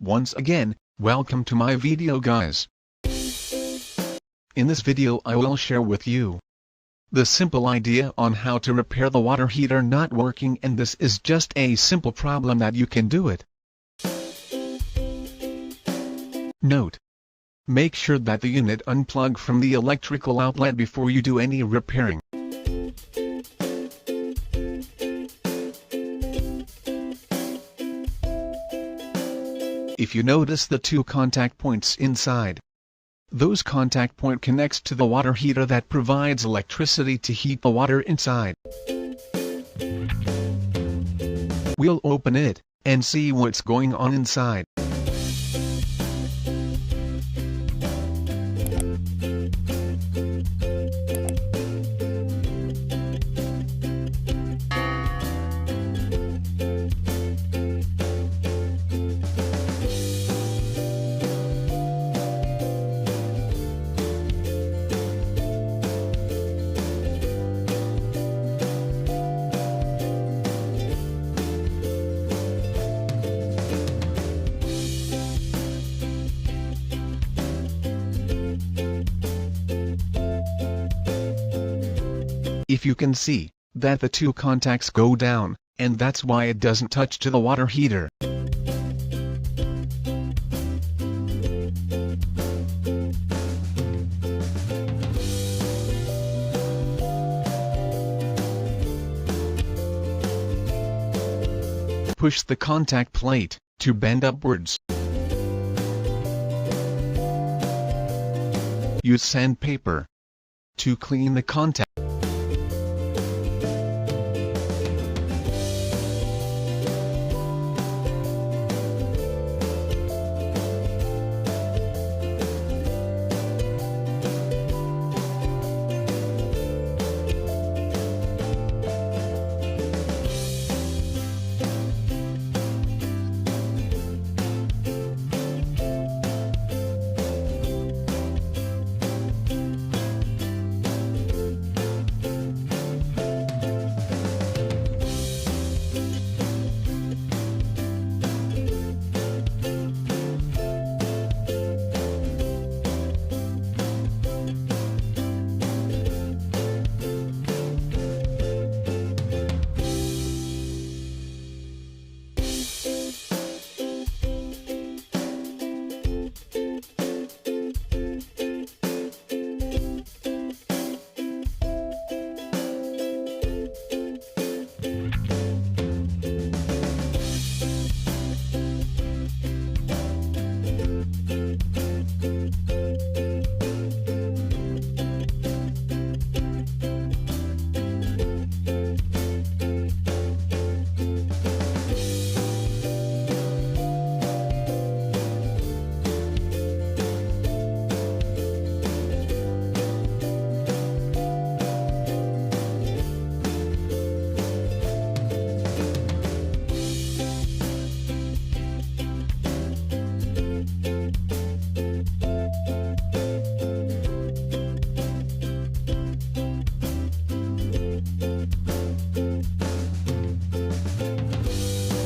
Once again, welcome to my video guys. In this video I will share with you the simple idea on how to repair the water heater not working, and this is just a simple problem that you can do it. Note: make sure that the unit unplug from the electrical outlet before you do any repairing. If you notice the two contact points inside, those contact point connects to the water heater that provides electricity to heat the water inside. We'll open it and see what's going on inside. If you can see that the two contacts go down, and that's why it doesn't touch to the water heater. Push the contact plate to bend upwards. Use sandpaper to clean the contact.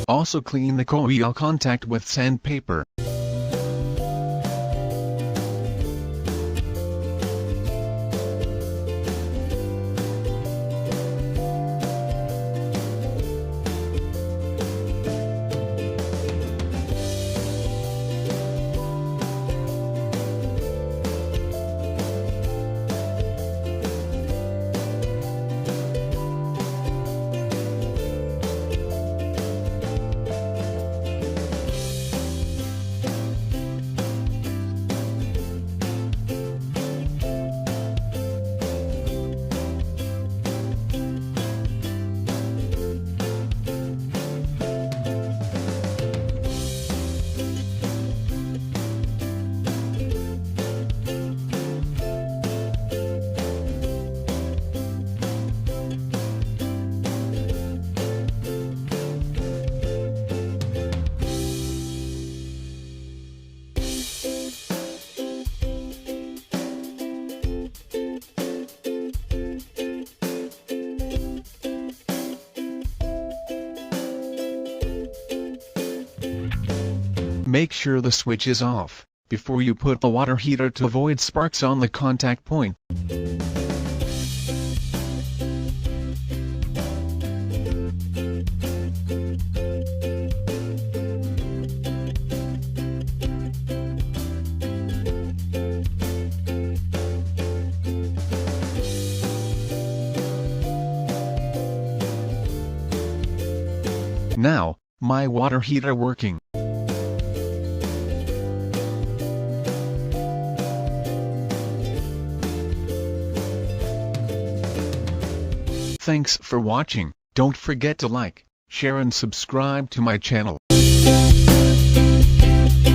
Also clean the coil contact with sandpaper. Make sure the switch is off before you put the water heater to avoid sparks on the contact point. Now, my water heater working. Thanks for watching. Don't forget to like, share and subscribe to my channel.